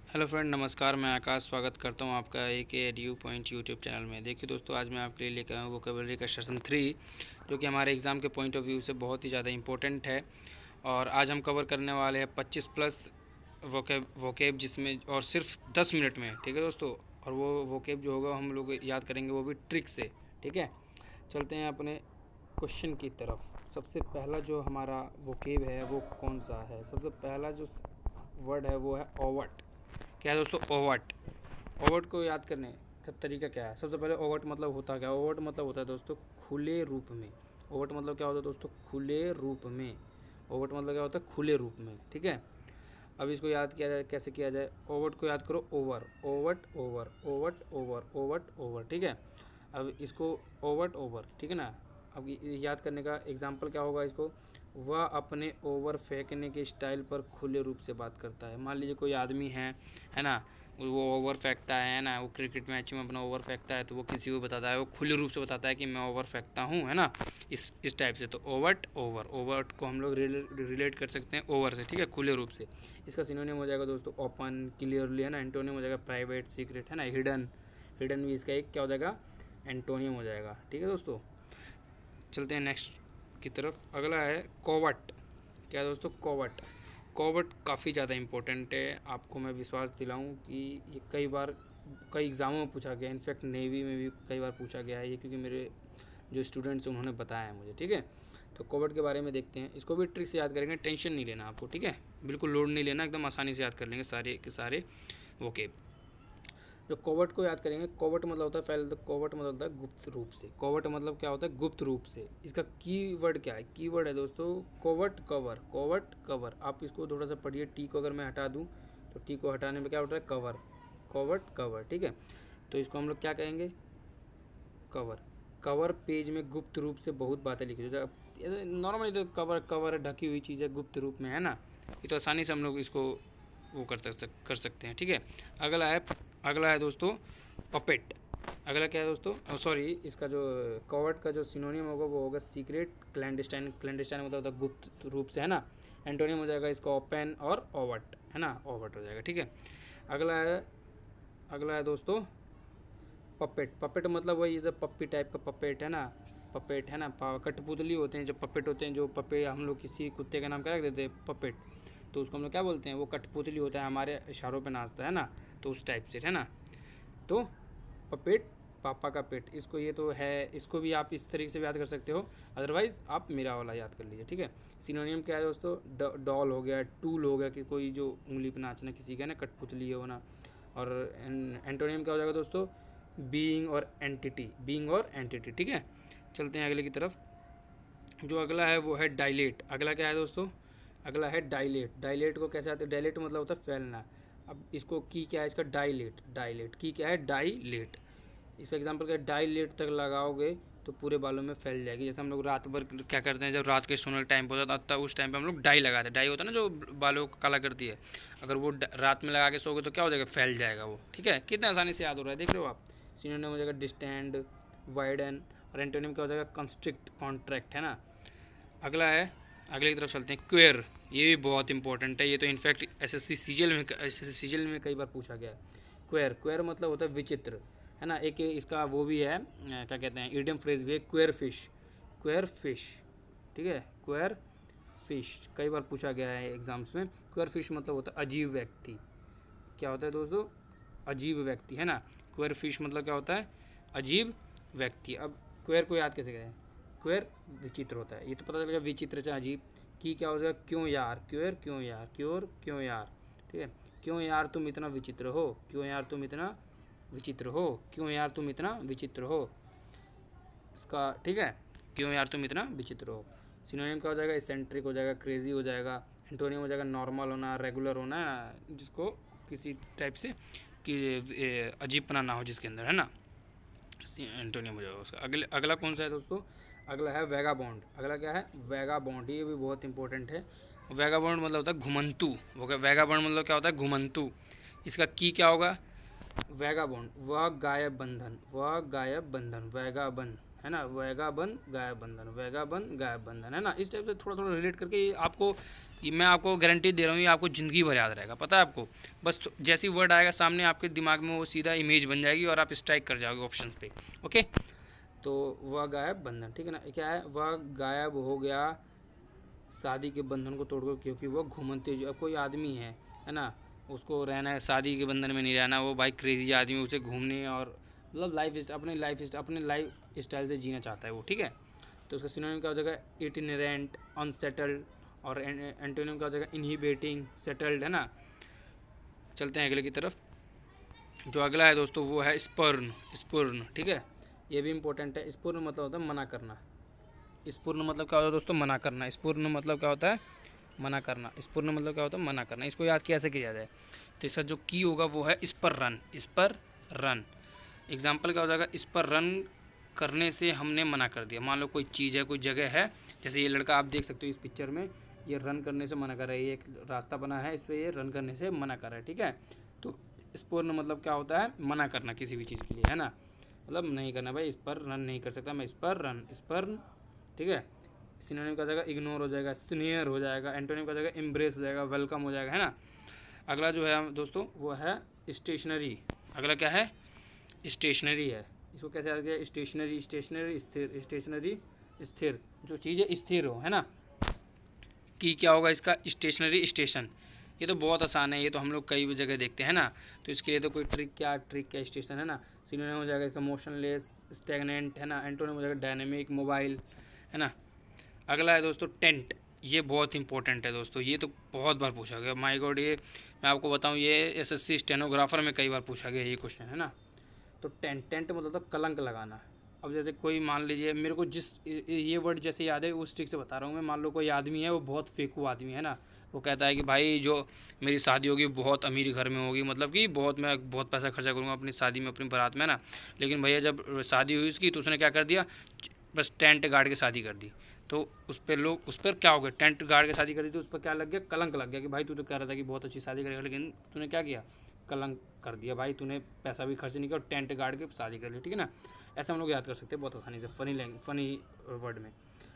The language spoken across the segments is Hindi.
हेलो फ्रेंड, नमस्कार। मैं आकाश स्वागत करता हूं आपका एक एडू पॉइंट यूट्यूब चैनल में। देखिए दोस्तों, आज मैं आपके लिए लेकर आया हूँ वोकेबलरी का सेशन 3, जो कि हमारे एग्ज़ाम के पॉइंट ऑफ व्यू से बहुत ही ज़्यादा इंपॉर्टेंट है। और आज हम कवर करने वाले हैं 25 प्लस वोकेब जिसमें और सिर्फ 10 मिनट में। ठीक है दोस्तों, और वो वोकेब जो होगा हम लोग याद करेंगे, वो भी ट्रिक से। ठीक है, चलते हैं अपने क्वेश्चन की तरफ। सबसे पहला जो हमारा वोकेब है वो कौन सा है? सबसे पहला जो वर्ड है वो है ओवट। क्या है दोस्तों? ओवट। ओवट को याद करने का तरीका क्या है? सबसे पहले ओवट मतलब होता क्या है? ओवट मतलब होता है दोस्तों खुले रूप में। ओवट मतलब क्या होता है दोस्तों? खुले रूप में। ओवट मतलब क्या होता है? खुले रूप में। ठीक है, अब इसको याद किया जाए, कैसे किया जाए? ओवट को याद करो, ओवर, ओवट, ओवर, ओवट, ओवर, ओवट, ओवर। ठीक है, अब इसको ओवट, ओवर, ठीक है ना। अब याद करने का एग्जाम्पल क्या होगा इसको? वह अपने ओवर फेंकने के स्टाइल पर खुले रूप से बात करता है। मान लीजिए कोई आदमी है ना, वो ओवर फेंकता है ना, वो क्रिकेट मैच में अपना ओवर फेंकता है, तो वो किसी को बताता है, वो खुले रूप से बताता है कि मैं ओवर फेंकता हूँ, है ना, इस टाइप से। तो ओवट, ओवर, ओवट को हम लोग रिलेट कर सकते हैं ओवर से। ठीक है, खुले रूप से। इसका सिनोनिम हो जाएगा दोस्तों ओपन, क्लियरली, है ना। एंटोनियम हो जाएगा प्राइवेट, सीक्रेट, है ना, हिडन। हिडन भी इसका एक क्या हो जाएगा? एंटोनियम हो जाएगा। ठीक है दोस्तों, चलते हैं नेक्स्ट की तरफ। अगला है कोवट। क्या है दोस्तों? कोवट। कोवट काफ़ी ज़्यादा इंपॉर्टेंट है। आपको मैं विश्वास दिलाऊं कि ये कई एग्ज़ामों में पूछा गया है। इनफैक्ट नेवी में भी कई बार पूछा गया है ये, क्योंकि मेरे जो स्टूडेंट्स हैं उन्होंने बताया है मुझे। ठीक है, तो कोवट के बारे में देखते हैं। इसको भी ट्रिक से याद करेंगे, टेंशन नहीं लेना आपको। ठीक है, बिल्कुल लोड नहीं लेना, एकदम आसानी से याद कर लेंगे सारे के सारे वोकेब। जो कोवट को याद करेंगे, कोवट मतलब होता है पहले तो कोवट मतलब होता है गुप्त रूप से। कोवट मतलब क्या होता है? गुप्त रूप से। इसका कीवर्ड क्या है? कीवर्ड है दोस्तों कोवट कवर। कोवट कवर, आप इसको थोड़ा सा पढ़िए। टी को अगर मैं हटा दूँ तो टी को हटाने में क्या होता है? कवर। कोवट कवर। ठीक है, तो इसको हम लोग क्या कहेंगे? कवर। कवर पेज में गुप्त रूप से बहुत बातें लिखी होती है। नॉर्मली तो कवर कवर ढकी हुई चीज़ है, गुप्त रूप में, है ना। ये तो आसानी से हम लोग इसको वो कर सकते हैं। ठीक है, अगला है अगला है दोस्तों पपेट। अगला क्या है दोस्तों? सॉरी, इसका जो कवर्ट का जो सिनोनिम होगा वो होगा सीक्रेट, क्लैंडस्टाइन। क्लैंडस्टाइन मतलब होता है गुप्त रूप से, है ना। एंटोनियम हो जाएगा इसका ओपन और ओवट, है ना, ओवट हो जाएगा। ठीक है, अगला है दोस्तों पपेट। पपेट मतलब वही इधर पप्पी टाइप का पपेट, है ना। पपेट, है ना, कठपुतली होते हैं जो पपेट होते हैं, जो पप्पे हम लोग किसी कुत्ते का नाम क्या रख देते हैं? पपेट। तो उसको हम लोग क्या बोलते हैं? वो कठपुतली होता है, हमारे इशारों पे नाचता है ना, तो उस टाइप से, है ना। तो पपेट, पापा का पेट, इसको ये तो है, इसको भी आप इस तरीके से याद कर सकते हो। अदरवाइज़ आप मेरा वाला याद कर लीजिए। ठीक है, सिनोनियम क्या है दोस्तों? डॉल हो गया, टूल हो गया, कि कोई जो उंगली पे नाचना किसी का, ना, कठपुतली होना। और एंटोनियम क्या हो जाएगा दोस्तों? बीइंग और एंटिटी। बीइंग और एंटिटी। ठीक है, चलते हैं अगले की तरफ। जो अगला है वो है डायलेट। अगला क्या है दोस्तों? अगला है डायलेट। डायलेट को कैसे आते हैं? डायलेट मतलब होता है फैलना। अब इसको की क्या है इसका? डायलेट। डायलेट की क्या है? डायलेट। इसका एग्जांपल क्या है? डायलेट तक लगाओगे तो पूरे बालों में फैल जाएगी। जैसे हम लोग रात भर क्या करते हैं, जब रात के सोने का टाइम होता है तब उस टाइम पे हम लोग डाई लगाते हैं। डाई होता है ना, जो बालों को काला करती है। अगर वो रात में लगा के सोओगे तो क्या हो जाएगा? फैल जाएगा वो। ठीक है, कितने आसानी से याद हो रहा है, देख रहे हो आप। सिनोनिम हो जाएगा डिस्टेंड, वाइडन, और एंटोनिम क्या हो जाएगा? कंस्ट्रिक्ट, कॉन्ट्रैक्ट, है ना। अगला है, अगले की तरफ चलते हैं, क्वेर। ये भी बहुत इंपॉर्टेंट है। ये तो इनफैक्ट एसएससी सीजीएल में कई बार पूछा गया है। क्वेर। क्वेर मतलब होता है विचित्र, है ना। एक इसका वो भी है, क्या कहते हैं, इडियम फ्रेज भी है, क्वेर फिश। क्वेर फिश। ठीक है, क्वेर फिश कई बार पूछा गया है एग्जाम्स में। क्वेर फिश मतलब होता है अजीब व्यक्ति। क्या होता है दोस्तों? अजीब व्यक्ति, है ना। क्वेर फिश मतलब क्या होता है? अजीब व्यक्ति। अब क्वेर को याद कैसे करें? क्वेर विचित्र होता है, ये तो पता चलेगा, विचित्र चाहे अजीब। की क्या हो जाएगा? क्यों यार। क्वेर क्यों यार, क्योर क्यों यार। ठीक है, क्यों यार तुम इतना विचित्र हो, क्यों यार तुम इतना विचित्र हो, क्यों यार तुम इतना विचित्र हो, इसका। ठीक है, क्यों यार तुम इतना विचित्र हो। सिनोनिम क्या हो जाएगा? इसेंट्रिक हो जाएगा, क्रेजी हो जाएगा। एंटोनियम हो जाएगा नॉर्मल होना, रेगुलर होना, जिसको किसी टाइप से कि अजीबपना ना हो जिसके अंदर, है ना। एंटोनियम हो जाएगा उसका। अगला कौन सा है दोस्तों? अगला है वेगाबॉन्ड। अगला क्या है? वेगाबॉन्ड। ये भी बहुत इंपॉर्टेंट है। वेगाबॉन्ड मतलब होता है घुमंतु। वेगाबॉन्ड मतलब क्या होता है? घुमंतु। इसका की क्या होगा? वैगाबॉन्ड, वह गायब बंधन, वह गायब बंधन, वैगाबंध, है ना, वैगा बंध गायब बंधन, वैगा बंध गायब बंधन, है ना। इस टाइप से थोड़ा थोड़ा रिलेट करके मैं आपको गारंटी दे रहा हूँ, ये आपको ज़िंदगी भर याद रहेगा, पता है आपको। बस जैसी वर्ड आएगा सामने आपके दिमाग में वो सीधा इमेज बन जाएगी और आप स्ट्राइक कर जाओगे ऑप्शन पे। ओके, तो वह गायब बंधन, ठीक है ना। क्या है, वह गायब हो गया शादी के बंधन को तोड़कर, क्योंकि वो घूमते अब कोई आदमी है ना, उसको रहना है शादी के बंधन में नहीं रहना, वो भाई क्रेजी आदमी, उसे घूमने और मतलब अपने लाइफ स्टाइल से जीना चाहता है वो, ठीक है। तो उसका सिनोनिम क्या हो जाएगा, इटिनरेंट, अनसेटल्ड, और एंटोनिम क्या हो जाएगा, इनहिबिटिंग, सेटल्ड, है ना। चलते हैं अगले की तरफ। जो अगला है दोस्तों वो है स्पूर्ण, स्पूर्ण, ठीक है, ये भी इंपॉर्टेंट है। स्पूर्ण मतलब होता है मना करना। स्पूर्ण मतलब क्या होता है दोस्तों, मना करना। स्पूर्ण मतलब क्या होता है, मना करना। स्पूर्ण मतलब क्या होता है, मना करना। इसको याद कैसे किया जाए, तो इसका जो की होगा वो है इस पर रन, इस पर रन। एग्जाम्पल क्या हो जाएगा, इस पर रन करने से हमने मना कर दिया। मान लो कोई चीज़ है, कोई जगह है, जैसे ये लड़का आप देख सकते हो इस पिक्चर में, ये रन करने से मना कर रहा है, ये एक रास्ता बना है, इस पर ये रन करने से मना कर रहा है, ठीक है। तो स्पूर्ण मतलब क्या होता है, मना करना किसी भी चीज़ के लिए, है ना, मतलब नहीं करना, भाई इस पर रन नहीं कर सकता मैं, इस पर रन, इस पर, ठीक है। सिनोनिम का हो जाएगा इग्नोर हो जाएगा, स्नेयर हो जाएगा, एंटोनिम का हो जाएगा एम्ब्रेस हो जाएगा, वेलकम हो जाएगा, है ना। अगला जो है दोस्तों वो है स्टेशनरी। अगला क्या है, स्टेशनरी है। इसको कैसे याद किया, स्टेशनरी, स्टेशनरी स्थिर, स्टेशनरी स्थिर, जो चीज़ है स्थिर हो, है ना। कि क्या होगा इसका, स्टेशनरी स्टेशन। ये तो बहुत आसान है, ये तो हम लोग कई जगह देखते हैं ना, तो इसके लिए तो कोई ट्रिक क्या स्टेशन, है ना। सिनोनिम हो जाएगा इसका मोशनलेस, स्टैग्नेंट, है ना। एंटोनिम हो जाएगा डायनेमिक, मोबाइल, है ना। अगला है दोस्तों टेंट। ये बहुत इंपॉर्टेंट है दोस्तों, ये तो बहुत बार पूछा गया, माय गॉड, ये मैं आपको बताऊं, ये एसएससी स्टेनोग्राफर में कई बार पूछा गया ये क्वेश्चन, है ना। तो टेंट, टेंट मतलब तो कलंक लगाना। अब जैसे कोई मान लीजिए, मेरे को जिस ये वर्ड जैसे याद है उस ट्रिक से बता रहा हूँ मैं। मान लो कोई आदमी है, वो बहुत फेंकू आदमी है ना, वो कहता है कि भाई जो मेरी शादी होगी बहुत अमीर घर में होगी, मतलब कि मैं बहुत पैसा खर्चा करूँगा अपनी शादी में, अपनी बारात में ना। लेकिन भैया जब शादी हुई उसकी, तो उसने क्या कर दिया, बस टेंट गाड़ के शादी कर दी। तो उस पर लोग, उस पर क्या हो गया, टेंट गाड़ के शादी कर दी, तो उस पर क्या लग गया, कलंक लग गया कि भाई तू तो कह रहा था कि बहुत अच्छी शादी करेगा, लेकिन तूने क्या किया, कलंक कर दिया भाई, तूने पैसा भी खर्च नहीं किया और टेंट गाड़ के शादी कर ली, ठीक है ना। ऐसा हम लोग याद कर सकते हैं बहुत आसानी से, फनी वर्ड में।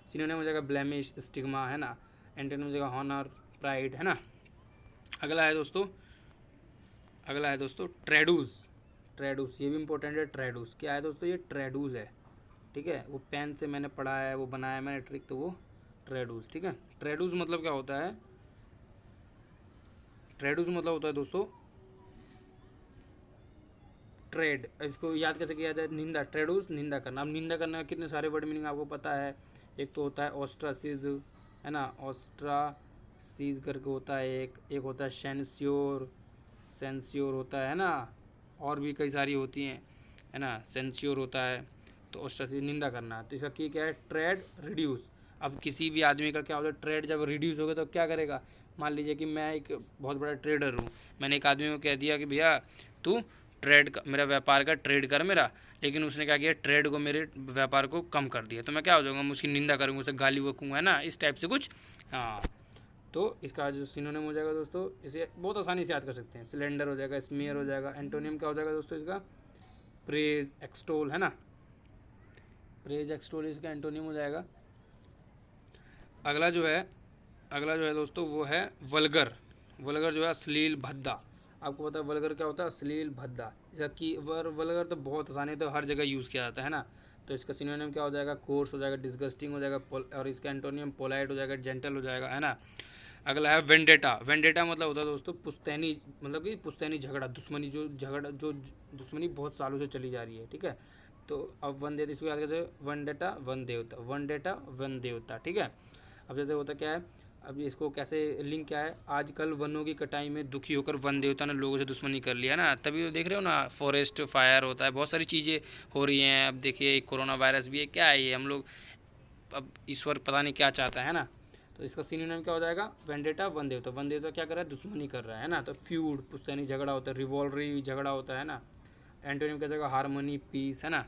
सिनोनिम हो जाएगा ब्लेमिश, स्टिग्मा, है ना। एंटोनिम हो जाएगा हॉनर, प्राइड, है ना। अगला है दोस्तों, अगला है दोस्तों ट्रेडूस। ट्रेडूस ये भी इंपॉर्टेंट है। ट्रेडूस क्या है दोस्तों, ये ट्रेडूस है, ठीक है। वो पेन से मैंने पढ़ा है, वो बनाया मैंने ट्रिक, तो वो ट्रेडूस, ठीक है। ट्रेडूस मतलब क्या होता है, ट्रेडूस मतलब होता है दोस्तों ट्रेड। इसको याद कैसे किया जाए, निंदा, ट्रेडूस निंदा करना। अब निंदा करने का कितने सारे वर्ड मीनिंग आपको पता है। एक तो होता है ऑस्ट्रासिज, है ना, ऑस्ट्रासीज करके होता है एक होता है सेंस्योर, सेंस्योर होता है ना, और भी कई सारी होती हैं, है ना। सेंस्योर होता है, तो ऑस्ट्रासीज निंदा करना। तो इसका की क्या है, ट्रेड, रिड्यूस। अब किसी भी आदमी का क्या होता है, ट्रेड जब रिड्यूस होगा तो क्या करेगा। मान लीजिए कि मैं एक बहुत बड़ा ट्रेडर हूँ, मैंने एक आदमी को कह दिया कि भैया तू ट्रेड मेरा व्यापार का ट्रेड कर मेरा, लेकिन उसने क्या किया, ट्रेड को, मेरे व्यापार को कम कर दिया, तो मैं क्या हो जाऊँगा, मैं उसकी निंदा करूँगा, उसे गाली बकूँगा, है ना, इस टाइप से कुछ। हाँ, तो इसका जो सिनोनिम हो जाएगा दोस्तों, इसे बहुत आसानी से याद कर सकते हैं। सिलेंडर हो जाएगा, स्मीयर हो जाएगा। एंटोनियम क्या हो जाएगा दोस्तों इसका, प्रेज, एक्सटोल, है ना। प्रेज, एक्सटोल इसका एंटोनियम हो जाएगा। अगला जो है दोस्तों वो है वल्गर। वल्गर जो है अश्लील, भद्दा। आपको पता है वल्गर क्या होता है, अश्लील, भद्दा। जबकि वल्गर तो बहुत आसानी है, तो हर जगह यूज़ किया जाता है ना। तो इसका सिनोनिम क्या हो जाएगा, कोर्स हो जाएगा, डिस्गस्टिंग हो जाएगा, और इसका एंटोनियम पोलाइट हो जाएगा, जेंटल हो जाएगा, है ना। अगला है वेंडेटा। वेंडेटा मतलब होता है दोस्तों पुश्तैनी, मतलब कि पुश्तैनी झगड़ा, दुश्मनी, जो दुश्मनी बहुत सालों से चली जा रही है, ठीक है। तो अब वन देवता, इसको याद करते हैं, वन डेटा वन देवता, वन डेटा वन देवता, ठीक है। अब जैसे होता क्या है, अब इसको कैसे लिंक क्या है, आजकल वनों की कटाई में दुखी होकर वन देवता ने लोगों से दुश्मनी कर लिया ना, तभी तो देख रहे हो ना, फॉरेस्ट फायर होता है, बहुत सारी चीज़ें हो रही हैं। अब देखिए कोरोना वायरस भी है, क्या है ये, हम लोग अब ईश्वर पता नहीं क्या चाहता है ना। तो इसका सिनोनिम क्या हो जाएगा, वेंडेटा, वन देवता। वन देवता क्या कर रहा है, दुश्मनी कर रहा है ना। तो फ्यूड, पुश्तैनी झगड़ा होता है, रिवॉल्वरी झगड़ा होता है ना। एंटोनिम क्या जाएगा, हारमोनी, पीस, है ना।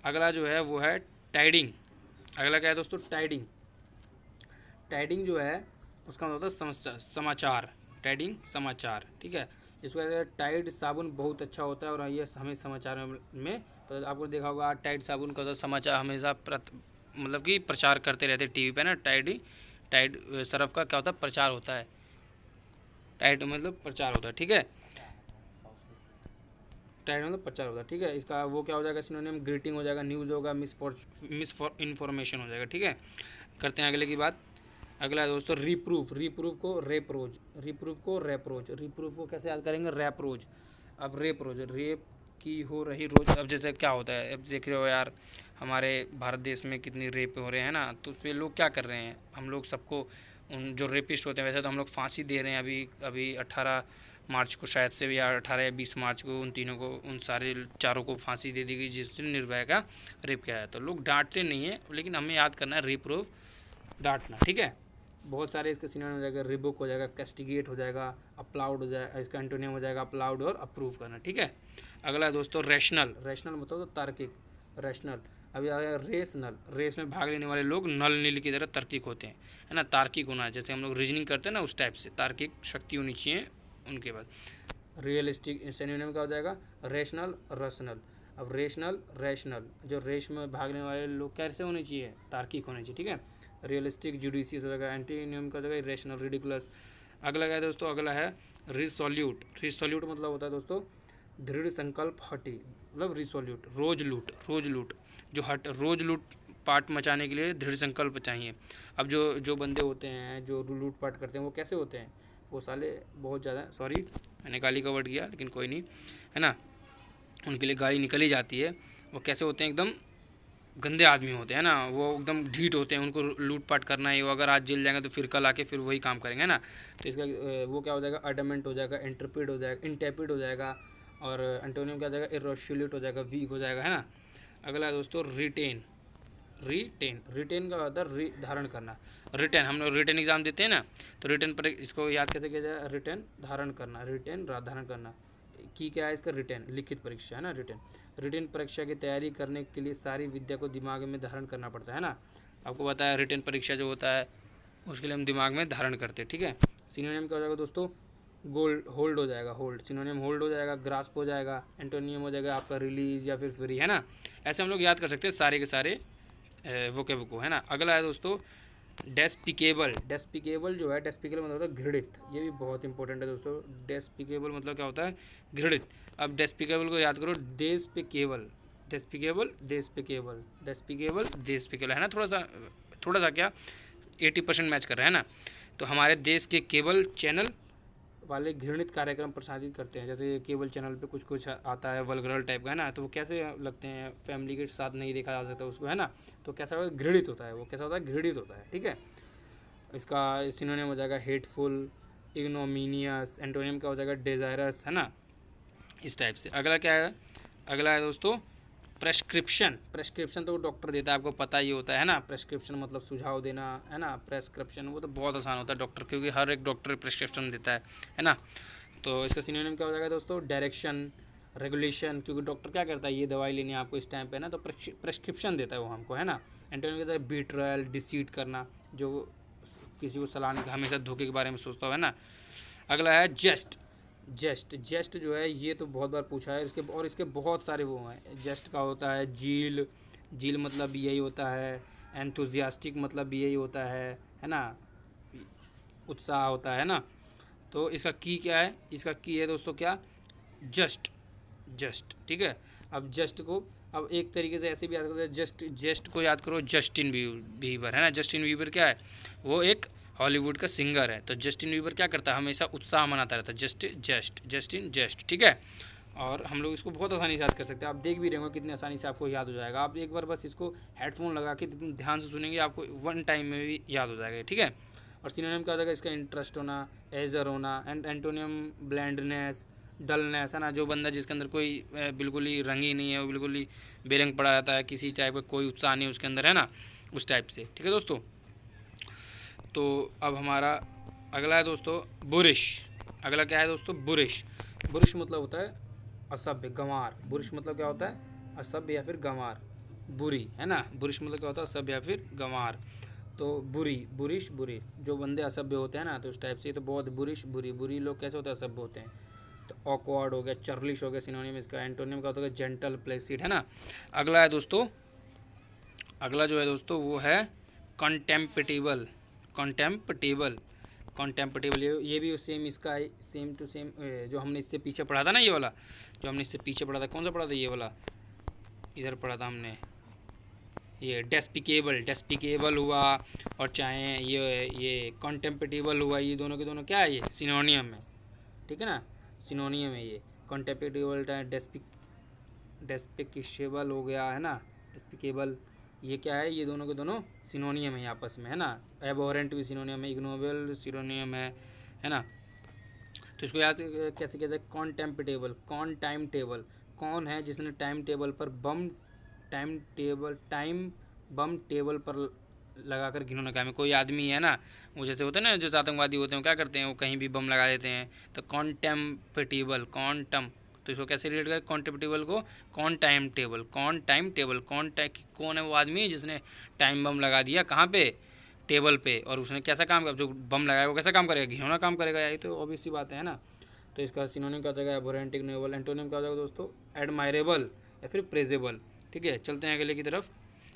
अगला जो है वो है टाइडिंग। अगला क्या है दोस्तों, टाइडिंग। टाइडिंग जो है उसका मतलब होता है समाचार, टाइडिंग समाचार, ठीक है। इसको कहते हैं टाइड साबुन बहुत अच्छा होता है, और ये हमें समाचार में तो आपको देखा होगा टाइड साबुन का तो समाचार हमेशा मतलब कि प्रचार करते रहते टीवी पे ना। टाइड सर्फ का क्या होता है, प्रचार होता है। टाइड मतलब प्रचार होता है, ठीक है। टाइड मतलब प्रचार होता है, ठीक है। इसका वो क्या हो जाएगा, सिनोनिम ग्रीटिंग हो जाएगा, न्यूज़ होगा, मिस इन्फॉर्मेशन हो जाएगा, ठीक है। करते हैं अगले की बात। अगला है दोस्तों रिप्रूफ। रिप्रूफ को रेप्रोज, रिप्रूफ को रेप्रोज, रिप्रूफ को कैसे याद करेंगे, रेप्रोज। अब रेप्रोज, रेप की हो रही रोज। अब जैसे क्या होता है, अब देख रहे हो यार हमारे भारत देश में कितनी रेप हो रहे हैं ना, तो उस पर लोग क्या कर रहे हैं, हम लोग सबको उन जो रेपिस्ट होते हैं, वैसे तो हम लोग फांसी दे रहे हैं। अभी अभी 18 मार्च को शायद से, या 18 या 20 मार्च को उन तीनों को, उन सारे चारों को फांसी दे दी गई जिसने निर्भया का रेप किया है। तो लोग डांटते नहीं हैं, लेकिन हमें याद करना है रिप्रूफ, डांटना, ठीक है। बहुत सारे इसके सिनोनिम हो जाएगा, रिबुक हो जाएगा, कैस्टिगेट हो जाएगा, अप्लाउड हो जाएगा, इसका एंटोनियम हो जाएगा अप्लाउड और अप्रूव करना, ठीक है। अगला है दोस्तों रैशनल। रैशनल मतलब तो तार्किक, रैशनल। अभी आ गया रेसनल। रेस में भाग लेने वाले लोग नल नील की तरह तार्किक होते हैं, है ना। तार्किक होना, जैसे हम लोग रीजनिंग करते हैं ना, उस टाइप से तार्किक शक्ति होनी चाहिए उनके बाद। रियलिस्टिक सिनोनिम क्या हो जाएगा, रेशनल, रशनल। अब रेशनल, रैशनल, जो रेस में भागने वाले लोग कैसे होने चाहिए, तार्किक होने चाहिए, ठीक है। रियलिस्टिक, जुडिशियस हो जाएगा, एंटीनियम का हो जाएगा रेशनल, रिडिकुलस। अगला क्या है दोस्तों, अगला है रिसोल्यूट। रिसोल्यूट मतलब होता है दोस्तों दृढ़ संकल्प, हटी, मतलब रिसोल्यूट। रोज लूट, रोज लूट, जो हट रोज लूट पाट मचाने के लिए दृढ़ संकल्प चाहिए। अब जो बंदे होते हैं जो लूट पाट करते हैं वो कैसे होते हैं, वो साले बहुत ज़्यादा, सॉरी मैंने गाली का वर्ड किया, लेकिन कोई नहीं, है ना, उनके लिए गाली निकल ही जाती है। वो कैसे होते हैं, एकदम गंदे आदमी होते हैं ना, वो एकदम ढीठ होते हैं, उनको लूट पाट करना है। वो अगर आज जेल जाएंगे तो फिर कल आके फिर वही काम करेंगे ना। तो इसका वो क्या हो जाएगा, अडमेंट हो जाएगा, इंटरप्रिड हो जाएगा, इंटेपिड हो जाएगा, और एंटोनियम क्या हो जाएगा, इरोश्यूलेट हो जाएगा, वीक हो जाएगा, है ना। अगला है दोस्तों रिटेन। रिटेन, रिटेन का होता है धारण करना। रिटेन, हम लोग रिटेन एग्जाम देते हैं ना, तो रिटेन पर इसको याद कैसे किया जाए, रिटेन धारण करना, रिटेन धारण करना की क्या है इसका, रिटेन लिखित परीक्षा, है ना। रिटेन, रिटेन परीक्षा की तैयारी करने के लिए सारी विद्या को दिमाग में धारण करना पड़ता है ना। आपको पता है रिटेन परीक्षा जो होता है उसके लिए हम दिमाग में धारण करते हैं, ठीक है। सिनोनिम क्या हो जाएगा दोस्तों, गोल्ड, होल्ड हो जाएगा, होल्ड, सिनोनिम होल्ड हो जाएगा, ग्रास्प हो जाएगा, एंटोनियम हो जाएगा आपका रिलीज या फिर फ्री, है ना। ऐसे हम लोग याद कर सकते हैं सारे के सारे वोकेब को, है ना। अगला है दोस्तों डेस्पिकेबल। डेस्पिकेबल जो है, डेस्पिकेबल मतलब होता है घृणित। ये भी बहुत इंपॉर्टेंट है दोस्तों। डेस्पिकेबल मतलब क्या होता है, घृणित। अब डेस्पिकेबल को याद करो, देश पे केवल, डेस्पिकेबल, देश पे केवल, डेस्पिकेबल, देश पे केवल, है ना। थोड़ा सा क्या 80% मैच कर रहा है ना। तो हमारे देश के केबल चैनल वाले घृणित कार्यक्रम प्रसारित करते हैं, जैसे केबल चैनल पे कुछ कुछ आता है वल्गरल टाइप का, है ना। तो वो कैसे लगते हैं, फैमिली के साथ नहीं देखा जा सकता उसको, है ना। तो कैसा होता है, घृणित होता है, वो कैसा होता है, घृणित होता है, ठीक है। इसका सिनोनिम हो जाएगा हेटफुल, इग्नोमिनियस, एंटोनियम क्या हो जाएगा, डिजायरस, है ना, इस टाइप से। अगला क्या है, अगला है दोस्तों प्रेस्क्रिप्शन। प्रेस्क्रिप्शन तो डॉक्टर देता है, आपको पता ही होता है ना। प्रेस्क्रिप्शन मतलब सुझाव देना, है ना। प्रेस्क्रिप्शन वो तो बहुत आसान होता है डॉक्टर, क्योंकि हर एक डॉक्टर प्रेस्क्रिप्शन देता है ना। तो इसका सिनोनिम क्या हो जाएगा दोस्तों, डायरेक्शन, रेगुलेशन, क्योंकि डॉक्टर क्या करता है, ये दवाई लेनी है आपको इस टाइम पे ना, तो प्रेस्क्रिप्शन देता है वो हमको, है ना। एंटोनियम कहता है बीट्रयल, डिसीट करना, जो किसी को सलाह नहीं, हमेशा धोखे के बारे में सोचता है ना। अगला है जेस्ट। जेस्ट, जेस्ट जो है ये तो बहुत बार पूछा है इसके, और इसके बहुत सारे वो हैं। जेस्ट का होता है जील, जील मतलब यही होता है। एंथुजियास्टिक मतलब यही होता है ना, उत्साह होता है ना। तो इसका की क्या है, इसका की है दोस्तों क्या, जस्ट, जस्ट, ठीक है। अब जस्ट को अब एक तरीके से ऐसे भी याद करते हैं, जस्ट को याद करो, जस्टिन बीबर, है ना। जस्टिन बीबर क्या है, वो एक हॉलीवुड का सिंगर है। तो जस्टिन बीबर क्या करता है, हमेशा उत्साह मनाता रहता है, जस्टिन जस्ट, ठीक है। और हम लोग इसको बहुत आसानी से याद कर सकते हैं, आप देख भी रहे होंगे कितनी आसानी से आपको याद हो जाएगा। आप एक बार बस इसको हेडफोन लगा के ध्यान से सुनेंगे, आपको वन टाइम में भी याद हो जाएगा, ठीक है। और सिनोनिम क्या हो जाएगा इसका, इंटरेस्ट होना, एजर होना, एंड एंटोनियम ब्लैंडनेस, डलनेस, है ना। जो बंदा जिसके अंदर कोई बिल्कुल ही रंग ही नहीं है, वो बिल्कुल ही बेरंग पड़ा रहता है, किसी टाइप का कोई उत्साह नहीं उसके अंदर, है ना, उस टाइप से, ठीक है दोस्तों। तो अब हमारा अगला है दोस्तों बुरिश। अगला क्या है दोस्तों, बुरिश। बुरिश मतलब होता है असभ्य, गंवार। बुरिश मतलब क्या होता है, असभ्य या फिर गंवार, बुरी, है ना। बुरिश मतलब क्या होता है, असभ्य या फिर गंवार। तो बुरी, बुरिश, बुरी, जो बंदे असभ्य होते हैं ना, तो उस टाइप से। तो बहुत बुरिश, बुरी, बुरी लोग कैसे होते हैं, असभ्य होते हैं। तो ऑकवर्ड हो गया, चर्लिश हो गया सिनोनिम इसका। एंटोनिम का होता है जेंटल, प्लेसिड, है ना। अगला है दोस्तों, अगला जो है दोस्तों वो है कॉन्टेम्पटेबल। कॉन्टेम्पटेबल, कॉन्टेम्पटेबल ये भी सेम इसका सेम टू सेम जो हमने इससे पीछे पढ़ा था ना, ये वाला जो हमने इससे पीछे पढ़ा था, कौन सा पढ़ा था, ये वाला इधर पढ़ा था हमने, ये डेस्पिकेबल, डेस्पिकेबल हुआ और चाहे ये कॉन्टेम्पटेबल हुआ, ये दोनों के दोनों क्या है, ये सिनोनियम है, ठीक है ना, सिनोनियम है ये। कॉन्टेम्पटेबल डेस्पिकेबल हो गया, है ना, डेस्पिकेबल, ये क्या है, ये दोनों के दोनों सिनोनियम है आपस में, है ना। एबोरेंट भी सिनोनियम है, इग्नोबल सिनोनियम है ना। तो इसको याद कैसे कहते हैं, कॉन्टेम्पटेबल, कॉन टाइम टेबल, कौन है जिसने टाइम टेबल पर टाइम बम टेबल पर लगाकर घिनौना काम है। कोई आदमी है ना, वो जैसे होते हैं ना जो आतंकवादी होते हैं, वो क्या करते हैं, वो कहीं भी बम लगा देते हैं। तो कॉन्टेम्पटेबल, कॉन्टम, तो इसको कैसे रिलेट करें कॉन्टेम्पटेबल को, कौन टाइम टेबल, कौन है वो आदमी जिसने टाइम बम लगा दिया कहाँ पे, टेबल पे, और उसने कैसा काम कर, जो बम लगाया वो कैसा काम करेगा, घिनौना काम करेगा, यही तो ऑब्वियस सी बात है ना। तो इसका सिनोनिम क्या हो जाएगा, एबोरेंट, इग्नोबल। एंटोनिम क्या हो जाएगा दोस्तों, एडमायरेबल या फिर प्रेजेबल। ठीक है, चलते हैं अगले की तरफ।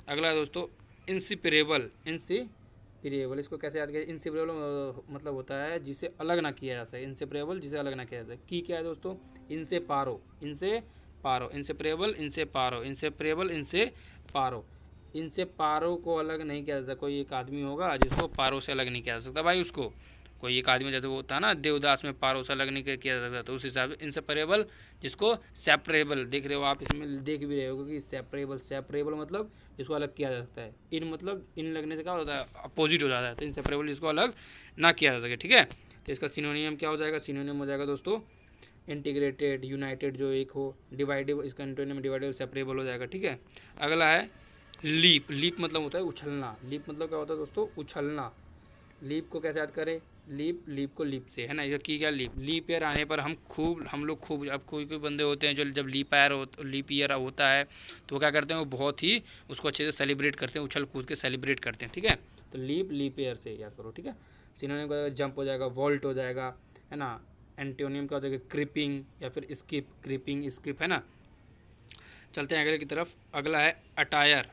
अगला है दोस्तों इंसिपरेबल, इंसिपरेबल, इसको कैसे याद करें, इंसिपरेबल मतलब होता है जिसे अलग ना किया जा सके, इंसिपरेबल जिसे अलग ना किया जा सके। की क्या है दोस्तों, इनसे पारो, इनसे पारो, इंसिपरेबल, इनसे पारो, इंसिपरेबल, इनसे पारो। इनसे पारो को अलग नहीं किया जा सकता। कोई एक आदमी होगा जिसको पारो से अलग नहीं किया जा सकता भाई, उसको कोई एक आदमी जैसे वो होता है ना देवदास में, पारो से अलग नहीं किया जा सकता, तो उस हिसाब से इनसेपरेबल जिसको सेपरेबल, देख रहे हो आप इसमें देख भी रहे हो कि सेपरेबल, सेपरेबल मतलब जिसको अलग किया जा सकता है। इन मतलब इन लगने से क्या होता है, अपोजिट हो जाता है, तो इनसेपरेबल जिसको अलग ना किया जा सके। ठीक है, तो इसका सिनोनियम क्या हो जाएगा, सिनोनियम हो जाएगा दोस्तों इंटीग्रेटेड, यूनाइटेड जो एक हो, डिवाइडेबल, इसका एंटोनियम डिवाइडेबल, सेपरेबल हो जाएगा। ठीक है, अगला है लीप। लीप मतलब होता है उछलना। लीप मतलब क्या होता है दोस्तों, उछलना। लीप को कैसे याद करें, लीप को लीप से, है ना, इसका की क्या, लीप ईयर आने पर हम लोग खूब, अब कोई कोई बंदे होते हैं जो जब लीप ईयर होता है तो वो क्या करते हैं, वो बहुत ही उसको अच्छे से सेलिब्रेट करते हैं, उछल कूद के सेलिब्रेट करते हैं। ठीक है, तो लीप ईयर से याद करो। ठीक है, सिनोनिम का जंप हो जाएगा, वॉल्ट हो जाएगा, है ना। एंटोनियम का हो जाएगा क्रिपिंग या फिर स्किप, क्रिपिंग, स्किप, है ना। चलते हैं अगले की तरफ। अगला है अटायर।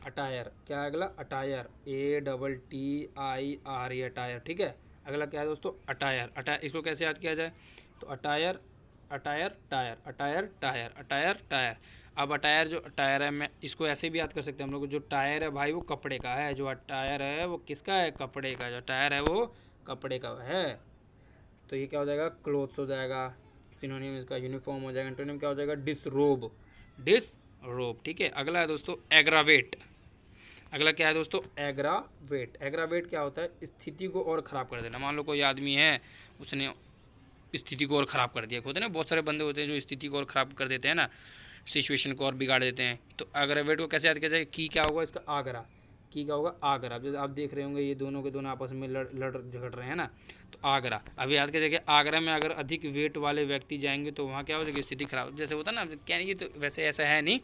अटायर क्या है अगला, अटायर, ATTIR, ये अटायर। ठीक है, अगला क्या है दोस्तों, अटायर। अटायर इसको कैसे याद किया जाए, तो attire, attire tyre, attire tyre, attire tyre. अब अटायर जो टायर है, मैं इसको ऐसे भी याद कर सकते हैं हम लोग, जो टायर है भाई वो कपड़े का है, जो अटायर है वो किसका है, कपड़े का, जो टायर है वो कपड़े का है। तो ये क्या हो जाएगा, क्लोथ्स हो जाएगा। सिनोनिम इसका यूनिफॉर्म हो जाएगा। एंटोनिम क्या हो जाएगा, डिसरोब, डिसरोब। ठीक है, अगला है दोस्तों एग्रावेट। अगला क्या है दोस्तों, एग्रावेट। एग्रावेट क्या होता है, स्थिति को और ख़राब कर देना। मान लो कोई आदमी है, उसने स्थिति को और ख़राब कर दिया। होते हैं ना बहुत सारे बंदे होते हैं जो स्थिति को और ख़राब कर देते हैं ना, सिचुएशन को और बिगाड़ देते हैं। तो एग्रावेट को कैसे याद किया जाए, की क्या होगा इसका, आगरा। की क्या होगा, आगरा। जैसे आप देख रहे होंगे ये दोनों के दोनों आपस में लड़ झगड़ रहे हैं ना, तो आगरा। अभी याद कीजिए आगरा में अगर अधिक वेट वाले व्यक्ति जाएंगे तो वहाँ क्या हो जाएगी, स्थिति खराब। जैसे होता है ना, क्या ये तो वैसे ऐसा है नहीं,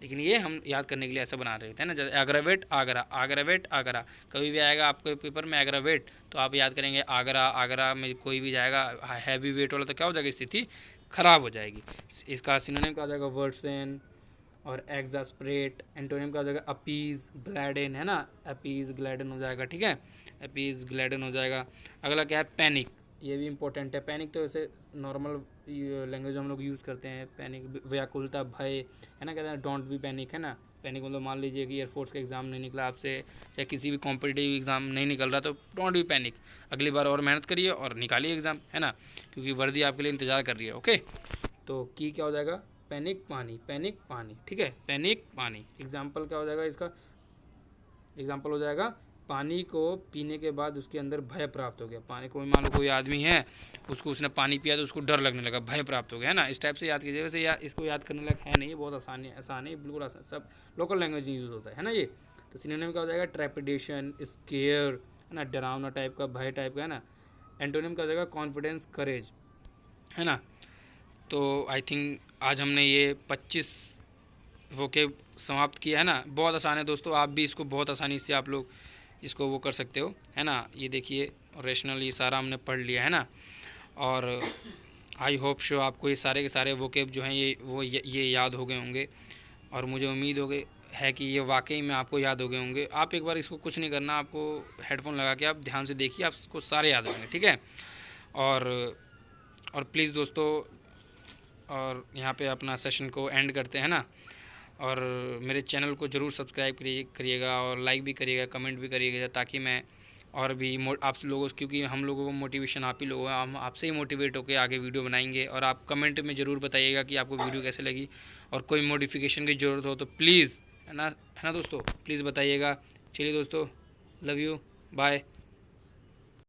लेकिन ये हम याद करने के लिए ऐसा बना रहे थे ना, जैसे एग्रावेट आगरा, एग्रावेट आगरा। कभी भी आएगा आपके पेपर में एग्रावेट तो आप याद करेंगे आगरा। आगरा में कोई भी जाएगा हैवी वेट वाला तो क्या हो जाएगी, स्थिति खराब हो जाएगी। इसका सिनोनिम क्या हो जाएगा, वर्सन और एग्जास्परेट। एंटोनिम क्या हो जाएगा, अपीज, ग्लैडन, है ना, अपीज ग्लैडन हो जाएगा। ठीक है, अपीज ग्लैडन हो जाएगा। अगला क्या है, पैनिक। ये भी इंपॉर्टेंट है। पैनिक तो वैसे नॉर्मल लैंग्वेज हम लोग यूज़ करते हैं। पैनिक व्याकुलता, भय, है ना, कहते हैं डोंट बी पैनिक, है ना। पैनिक मतलब मान लीजिए कि एयरफोर्स का एग्ज़ाम नहीं निकला आपसे, चाहे किसी भी कॉम्पिटिटिव एग्ज़ाम नहीं निकल रहा, तो डोंट बी पैनिक, अगली बार और मेहनत करिए और निकालिए एग्ज़ाम, है ना, क्योंकि वर्दी आपके लिए इंतज़ार कर रही है। ओके, तो की क्या हो जाएगा, पैनिक पानी, पैनिक पानी। ठीक है, पैनिक पानी। एग्जाम्पल क्या हो जाएगा इसका, एग्जाम्पल हो जाएगा पानी को पीने के बाद उसके अंदर भय प्राप्त हो गया। पानी, कोई मान लो कोई आदमी है, उसने पानी पिया तो उसको डर लगने लगा, भय प्राप्त हो गया, है ना। इस टाइप से याद कीजिए। वैसे इसको याद करने लायक है नहीं, बहुत आसान है, बिल्कुल आसान, सब लोकल लैंग्वेज यूज़ होता है ना ये। तो सिनोनिम क्या हो जाएगा, ट्रेपिडेशन, स्केयर, है ना, डरावना टाइप का, भय टाइप का, है ना। एंटोनिम क्या हो जाएगा, कॉन्फिडेंस, करेज, है ना। तो आई थिंक आज हमने ये 25 वोकेब समाप्त किया, है ना। बहुत आसान है दोस्तों, आप भी इसको बहुत आसानी से आप लोग इसको वो कर सकते हो, है ना। ये देखिए रेशनल, ये सारा हमने पढ़ लिया, है ना। और आई होप शो आपको ये सारे के सारे वोकेब जो हैं ये याद हो गए होंगे, और मुझे उम्मीद हो गई है कि ये वाकई में आपको याद हो गए होंगे। आप एक बार इसको कुछ नहीं करना, आपको हेडफोन लगा के आप ध्यान से देखिए, आपको सारे याद होंगे, ठीक है। और प्लीज़ दोस्तों, और यहाँ पे अपना सेशन को एंड करते हैं ना। और मेरे चैनल को ज़रूर सब्सक्राइब करिएगा और लाइक भी करिएगा, कमेंट भी करिएगा, ताकि मैं और भी आप लोगों, क्योंकि हम लोगों को मोटिवेशन आप ही लोगों, हम आपसे ही मोटिवेट होकर आगे वीडियो बनाएंगे। और आप कमेंट में ज़रूर बताइएगा कि आपको वीडियो कैसे लगी, और कोई मॉडिफिकेशन की ज़रूरत हो तो प्लीज़, है ना दोस्तों, प्लीज़ बताइएगा। चलिए दोस्तों, लव यू, बाय।